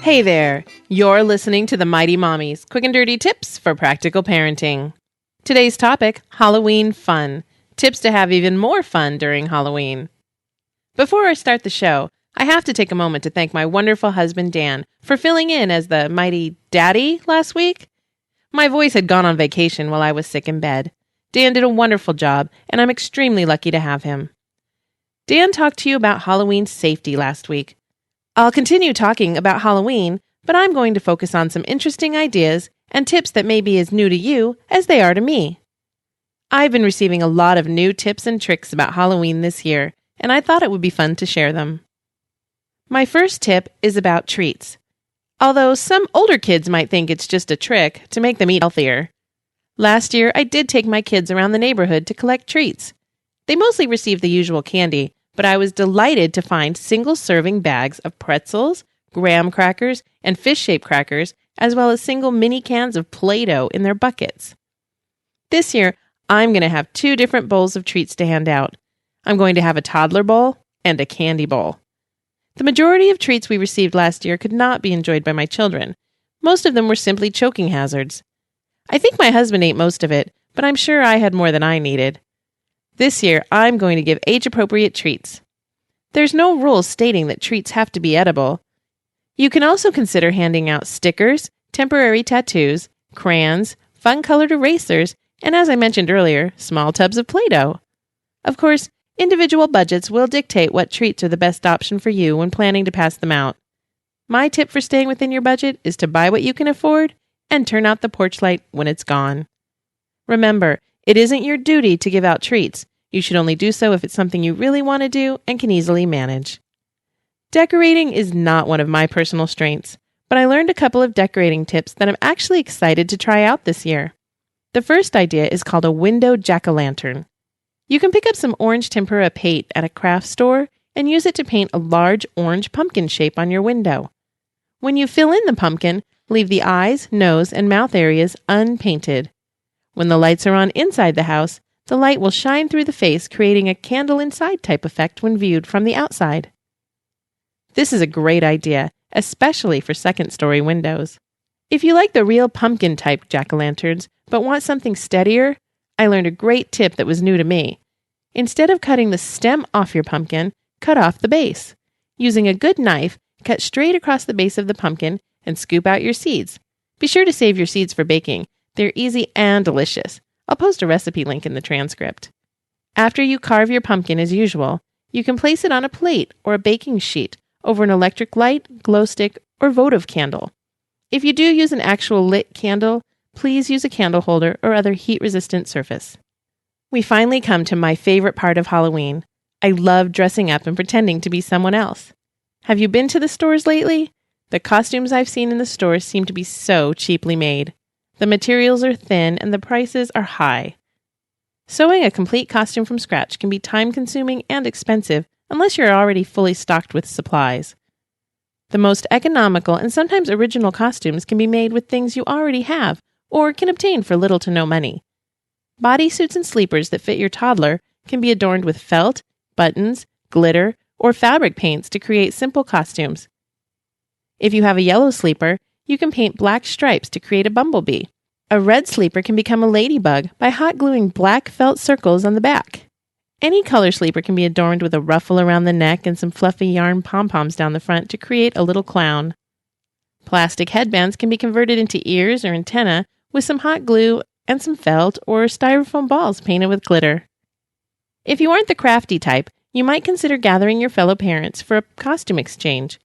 Hey there! You're listening to the Mighty Mommies, quick and dirty tips for practical parenting. Today's topic, Halloween fun. Tips to have even more fun during Halloween. Before I start the show, I have to take a moment to thank my wonderful husband Dan for filling in as the mighty daddy last week. My voice had gone on vacation while I was sick in bed. Dan did a wonderful job, and I'm extremely lucky to have him. Dan talked to you about Halloween safety last week. I'll continue talking about Halloween, but I'm going to focus on some interesting ideas and tips that may be as new to you as they are to me. I've been receiving a lot of new tips and tricks about Halloween this year, and I thought it would be fun to share them. My first tip is about treats. Although some older kids might think it's just a trick to make them eat healthier. Last year, I did take my kids around the neighborhood to collect treats. They mostly received the usual candy, but I was delighted to find single-serving bags of pretzels, graham crackers, and fish-shaped crackers, as well as single mini cans of Play-Doh in their buckets. This year, I'm going to have 2 different bowls of treats to hand out. I'm going to have a toddler bowl and a candy bowl. The majority of treats we received last year could not be enjoyed by my children. Most of them were simply choking hazards. I think my husband ate most of it, but I'm sure I had more than I needed. This year, I'm going to give age-appropriate treats. There's no rule stating that treats have to be edible. You can also consider handing out stickers, temporary tattoos, crayons, fun-colored erasers, and as I mentioned earlier, small tubs of Play-Doh. Of course, individual budgets will dictate what treats are the best option for you when planning to pass them out. My tip for staying within your budget is to buy what you can afford and turn out the porch light when it's gone. Remember, it isn't your duty to give out treats. You should only do so if it's something you really want to do and can easily manage. Decorating is not one of my personal strengths, but I learned a couple of decorating tips that I'm actually excited to try out this year. The first idea is called a window jack-o'-lantern. You can pick up some orange tempera paint at a craft store and use it to paint a large orange pumpkin shape on your window. When you fill in the pumpkin, leave the eyes, nose, and mouth areas unpainted. When the lights are on inside the house, the light will shine through the face, creating a candle inside type effect when viewed from the outside. This is a great idea, especially for second-story windows. If you like the real pumpkin type jack-o'-lanterns, but want something steadier, I learned a great tip that was new to me. Instead of cutting the stem off your pumpkin, cut off the base. Using a good knife, cut straight across the base of the pumpkin and scoop out your seeds. Be sure to save your seeds for baking. They're easy and delicious. I'll post a recipe link in the transcript. After you carve your pumpkin as usual, you can place it on a plate or a baking sheet over an electric light, glow stick, or votive candle. If you do use an actual lit candle, please use a candle holder or other heat-resistant surface. We finally come to my favorite part of Halloween. I love dressing up and pretending to be someone else. Have you been to the stores lately? The costumes I've seen in the stores seem to be so cheaply made. The materials are thin and the prices are high. Sewing a complete costume from scratch can be time-consuming and expensive unless you're already fully stocked with supplies. The most economical and sometimes original costumes can be made with things you already have or can obtain for little to no money. Bodysuits and sleepers that fit your toddler can be adorned with felt, buttons, glitter, or fabric paints to create simple costumes. If you have a yellow sleeper, you can paint black stripes to create a bumblebee. A red sleeper can become a ladybug by hot gluing black felt circles on the back. Any color sleeper can be adorned with a ruffle around the neck and some fluffy yarn pom-poms down the front to create a little clown. Plastic headbands can be converted into ears or antennae with some hot glue and some felt or styrofoam balls painted with glitter. If you aren't the crafty type, you might consider gathering your fellow parents for a costume exchange.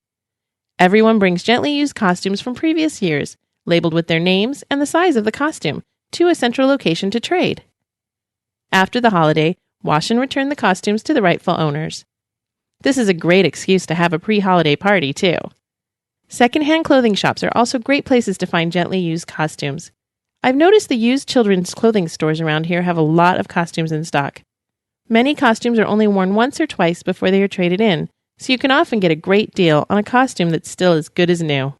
Everyone brings gently used costumes from previous years, labeled with their names and the size of the costume, to a central location to trade. After the holiday, wash and return the costumes to the rightful owners. This is a great excuse to have a pre-holiday party, too. Secondhand clothing shops are also great places to find gently used costumes. I've noticed the used children's clothing stores around here have a lot of costumes in stock. Many costumes are only worn once or twice before they are traded in, so you can often get a great deal on a costume that's still as good as new.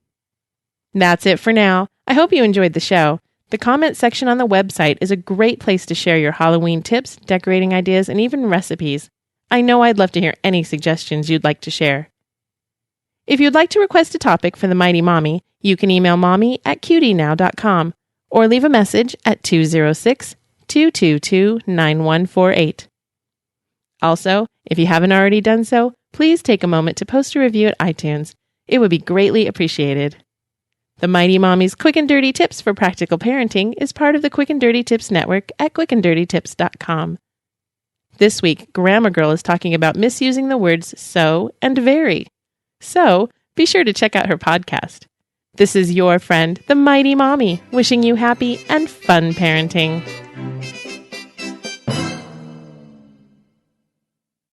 That's it for now. I hope you enjoyed the show. The comment section on the website is a great place to share your Halloween tips, decorating ideas, and even recipes. I know I'd love to hear any suggestions you'd like to share. If you'd like to request a topic for the Mighty Mommy, you can email mommy@cutienow.com or leave a message at 206-222-9148. Also, if you haven't already done so, please take a moment to post a review at iTunes. It would be greatly appreciated. The Mighty Mommy's Quick and Dirty Tips for Practical Parenting is part of the Quick and Dirty Tips Network at quickanddirtytips.com. This week, Grammar Girl is talking about misusing the words so and very. So, be sure to check out her podcast. This is your friend, the Mighty Mommy, wishing you happy and fun parenting.